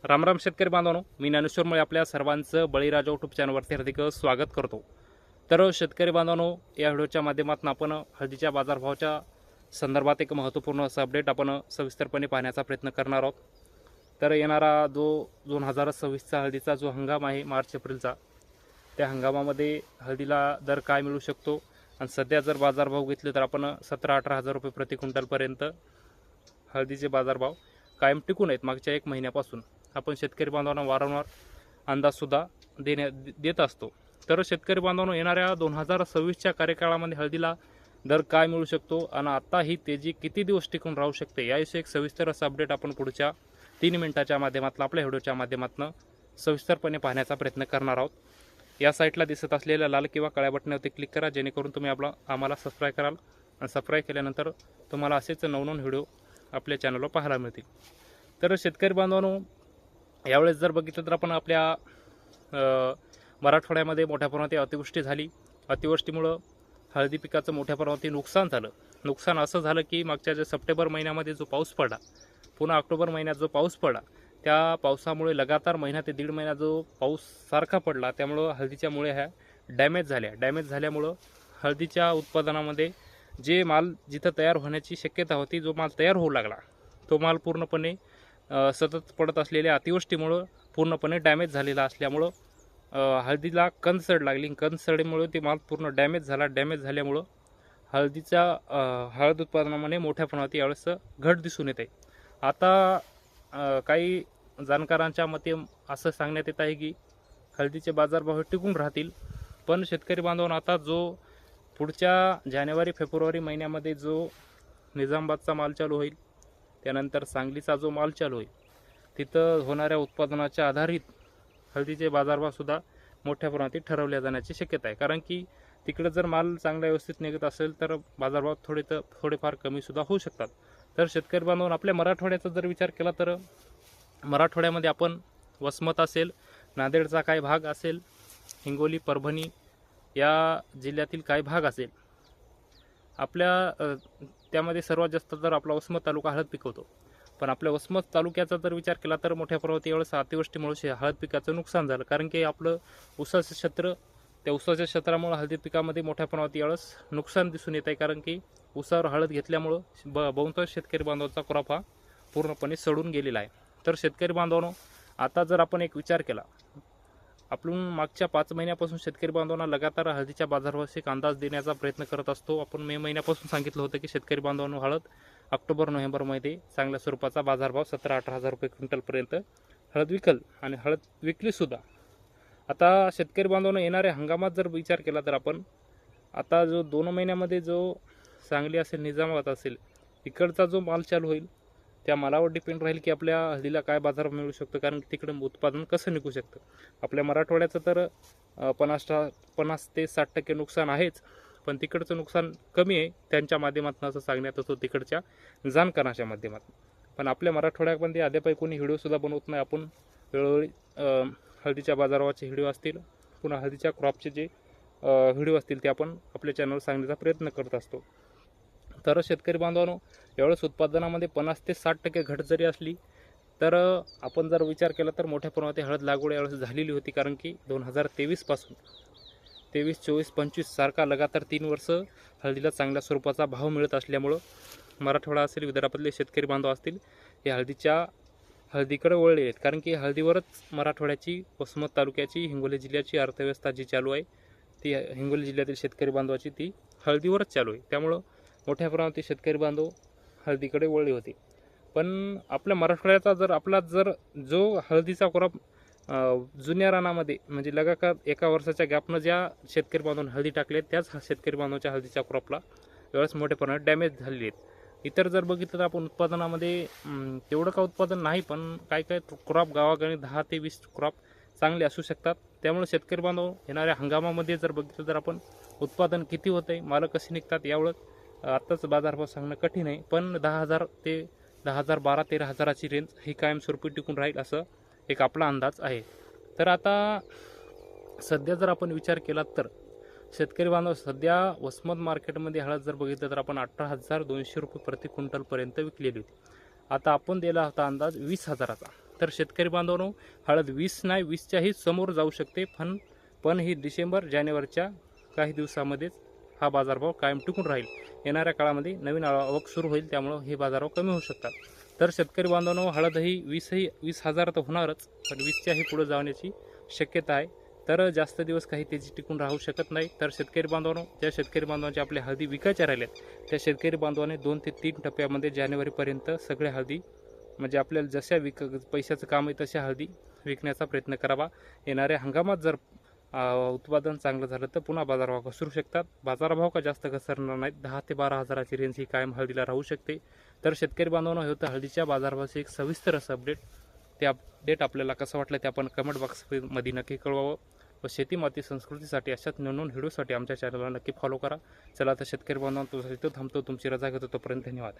रामराम शेतकरी बांधवांनो, मी ज्ञानेश्वर आपल्या सर्वांचं बळीराजा यूट्यूब चॅनलवरती हार्दिक स्वागत करतो। तर शेतकरी बांधवांनो, या व्हिडिओच्या माध्यमातून आपण हळदीच्या बाजारभावाच्या संदर्भात एक महत्त्वपूर्ण असं अपडेट आपण सविस्तरपणे पाहण्याचा प्रयत्न करणार आहोत। तर येणारा जो 2026चा हळदीचा जो हंगाम आहे मार्च एप्रिलचा, त्या हंगामामध्ये हळदीला दर काय मिळू शकतो आणि सध्या जर बाजारभाव घेतले तर आपण 17-18 हजार रुपये प्रति क्विंटलपर्यंत हळदीचे बाजारभाव कायम टिकून आहेत। मागच्या एक महिन्यापासून आपण शेतकरी बांधवांना वारंवार अंदाजसुद्धा देत असतो। तर शेतकरी बांधवांनो, येणाऱ्या 2026च्या कार्यकाळामध्ये हळदीला दर काय मिळू शकतो आणि आता ही तेजी किती दिवस टिकून राहू शकते, याविषयी एक सविस्तर असं अपडेट आपण पुढच्या 3 मिनिटाच्या माध्यमातून आपल्या व्हिडिओच्या माध्यमातून सविस्तरपणे पाहण्याचा प्रयत्न करणार आहोत। या साईटला दिसत असलेल्या लाल किंवा काळ्या बटनावरती क्लिक करा, जेणेकरून तुम्ही आम्हाला सबस्क्राईब कराल आणि सबस्क्राईब केल्यानंतर तुम्हाला असेच नवनवीन व्हिडिओ आपल्या चॅनलवर पाहायला मिळतील। तर शेतकरी बांधवांनो, यावेळेस जर बघितलं तर आपण आपल्या मराठवाड्यामध्ये मोठ्या प्रमाणात अतिवृष्टी झाली। अतिवृष्टीमुळं हळदी पिकाचं मोठ्या प्रमाणात नुकसान झालं। नुकसान असं झालं की मागच्या जे सप्टेंबर महिन्यामध्ये जो पाऊस पडला, पुन्हा ऑक्टोबर महिन्यात जो पाऊस पडला, त्या पावसामुळे लगातार महिना ते दीड महिना जो पाऊस सारखा पडला, त्यामुळं हळदीच्या मुळे ह्या डॅमेज झाल्यामुळं हळदीच्या उत्पादनामध्ये जे माल जिथं तयार होण्याची शक्यता होती, जो माल तयार होऊ लागला, तो माल पूर्णपणे सतत पडत असलेल्या अतिवृष्टीमुळं पूर्णपणे डॅमेज झालेला असल्यामुळं हळदीला कंदसड लागली। कंदसडीमुळे ते माल पूर्ण डॅमेज झाल्यामुळं हळदीच्या हळद उत्पादनामध्ये मोठ्या प्रमाणात यावेळेस घट दिसून येते। आता काही जाणकारांच्या मते असं सांगण्यात येत आहे की हळदीचे बाजारभाव टिकून राहतील, पण शेतकरी बांधवांनो, आता जो पुढच्या जानेवारी-फेब्रुवारी महिन्यामध्ये जो निजामाबादचा माल चालू होईल, त्यानंतर सांगलीचा जो माल चालू होईल, तिथं होणाऱ्या उत्पादनाच्या आधारित हळदीचे बाजारभावसुद्धा मोठ्या प्रमाणात ठरवल्या जाण्याची शक्यता आहे। कारण की तिकडे जर माल चांगला व्यवस्थित निघत असेल तर बाजारभाव थोडेफार कमीसुद्धा होऊ शकतात। तर शेतकरी बांधवांनो, आपल्या मराठवाड्याचा जर विचार केला तर मराठवाड्यामध्ये आपण वसमत असेल, नांदेडचा काही भाग असेल, हिंगोली, परभणी या जिल्ह्यातील काही भाग असेल, आपल्या त्यामध्ये सर्वात जास्त तर आपला वसमत तालुका हळद पिकवतो। पण आपल्या वसमत तालुक्याचा जर विचार केला तर मोठ्या प्रमाणात यावेळेस अतिवृष्टीमुळे हळद पिकाचं नुकसान झालं। कारण की आपलं ऊसाचं क्षेत्र, त्या ऊसाच्या क्षेत्रामुळे हळदी पिकामध्ये मोठ्या प्रमाणात यावेळेस नुकसान दिसून येत आहे। कारण की ऊसावर हळद घेतल्यामुळं बहुतांश शेतकरी बांधवांचा क्रॉप हा पूर्णपणे सडून गेलेला आहे। तर शेतकरी बांधवांनो, आता जर आपण एक विचार केला, आपण मागच्या 5 महिन्यापासून शेतकरी बांधवांना लगातार हळदीच्या बाजारभावाचा एक अंदाज देण्याचा प्रयत्न करत असतो। आपण मे महिन्यापासून सांगितलं होतं की शेतकरी बांधवांनो, हळद ऑक्टोबर-नोव्हेंबरमध्ये चांगल्या स्वरूपाचा बाजारभाव 17-18 हजार रुपये क्विंटलपर्यंत हळद विकल आणि हळद विकलीसुद्धा। आता शेतकरी बांधवांनो, येणाऱ्या हंगामात जर विचार केला तर आपण आता जो 2 महिन्यामध्ये जो सांगली असेल, निजामाबाद असेल, इकडचा जो माल चालू होईल, त्या मालावर डिपेंड राहील की आपल्या हळदीला काय बाजार मिळू शकतो। कारण की तिकडे उत्पादन कसं निघू शकतं। आपल्या मराठवाड्याचं तर 50 ते 60% नुकसान आहेच, पण तिकडचं नुकसान कमी आहे त्यांच्या माध्यमातून, असं सांगण्यात येतं तिकडच्या जाणकारांच्या माध्यमातून। पण आपल्या मराठवाड्यामध्ये अद्याप कोणी व्हिडिओसुद्धा बनवत नाही। आपण वेळोवेळी हळदीच्या बाजाराचे व्हिडिओ असतील, पुन्हा हळदीच्या क्रॉपचे जे व्हिडिओ असतील, ते आपण आपल्या चॅनलवर सांगण्याचा प्रयत्न करत असतो। तर शेतकरी बांधवांनो, यावेळेस उत्पादनामध्ये 50 ते 60% घट जरी असली तर आपण जर विचार केला तर मोठ्या प्रमाणात हळद लागवड यावेळेस झालेली होती। कारण की 2023 पासून 23, 24, 25 सारखा लगातार 3 वर्ष हळदीला चांगल्या स्वरूपाचा भाव मिळत असल्यामुळं मराठवाडा असेल, विदर्भातले शेतकरी बांधव असतील, हे हळदीकडे वळले आहेत। कारण की हळदीवरच मराठवाड्याची, वसमत तालुक्याची, हिंगोली जिल्ह्याची अर्थव्यवस्था जी चालू आहे, ती हिंगोली जिल्ह्यातील शेतकरी बांधवाची ती हळदीवरच चालू आहे। त्यामुळं मोठ्या प्रमाणात शेतकरी बांधव हळदीकडे वळले होते। पण आपल्या मराठवाड्याचा जर जो हळदीचा क्रॉप जुन्या रानामध्ये, म्हणजे लगातार एका वर्षाच्या गॅपनं ज्या शेतकरी बांधवांनी हळदी टाकली आहे, त्याच शेतकरी बांधवांच्या हळदीच्या क्रॉपला यावेळेस मोठ्या प्रमाणात डॅमेज झालेले आहेत। इतर जर बघितलं तर आपण उत्पादनामध्ये तेवढं का उत्पादन नाही, पण काय क्रॉप गावागावी 10 ते 20 क्रॉप चांगले असू शकतात। त्यामुळे शेतकरी बांधव, येणाऱ्या हंगामामध्ये जर बघितलं तर आपण उत्पादन किती होतं आहे, माल कसे निघतात, यावेळेस आत्ताच बाजारभाव सांगणं कठीण आहे। पण 10,000 ते 10,000, 12-13 हजाराची रेंज ही कायमस्वरूपी टिकून राहील, असं एक आपला अंदाज आहे। तर आता सध्या जर आपण विचार केला तर शेतकरी बांधव, सध्या वसमत मार्केटमध्ये हळद जर बघितलं तर आपण 18,200 रुपये प्रति क्विंटलपर्यंत विकलेली होती। आता आपण दिला होता अंदाज 20,000चा। तर शेतकरी बांधवांनो, हळद 20 नाही 20च्याही समोर जाऊ शकते, पण ही डिसेंबर जानेवारीच्या काही दिवसामध्येच हा बाजारभाव कायम टिकून राहील. येणाऱ्या काळामध्ये नवीन आवक सुरू होईल, त्यामुळं हे बाजारभाव कमी होऊ शकतात. तर शेतकरी बांधवांनो, हळद ही 20,000 तर होणारच, पण 20च्याही पुढे जाण्याची शक्यता आहे. तर जास्त दिवस काही तेजी टिकून राहू शकत नाही. तर शेतकरी बांधवांनो, ज्या शेतकरी बांधवांच्या आपल्या हळदी विकायच्या राहिल्यात, त्या शेतकरी बांधवांनी 2 ते 3 टप्प्यामध्ये जानेवारीपर्यंत सगळ्या हळदी, म्हणजे आपल्याला जशा पैशाचं काम आहे तशा हळदी विकण्याचा प्रयत्न करावा. येणाऱ्या हंगामात जर उत्पादन चांगलं झालं तर पुन्हा बाजारभाव घसरू शकतात. बाजारभाव का जास्त घसरणार नाहीत. 10 ते 12,000ची रेंज ही कायम हळदीला राहू शकते. तर शेतकरी बांधवांनो, हे होतं हळदीच्या बाजारभावाचे एक सविस्तर असं अपडेट. ते अपडेट आपल्याला कसं वाटलं ते आपण कमेंट बॉक्समध्ये नक्की कळवावं. व शेती माती संस्कृतीसाठी अशाच नवीन व्हिडिओसाठी आमच्या चॅनलला नक्की फॉलो करा. चला तर शेतकरी बांधवांनो, तुमचा इथं थांबतो. तुमची रजा घेतो. तोपर्यंत धन्यवाद.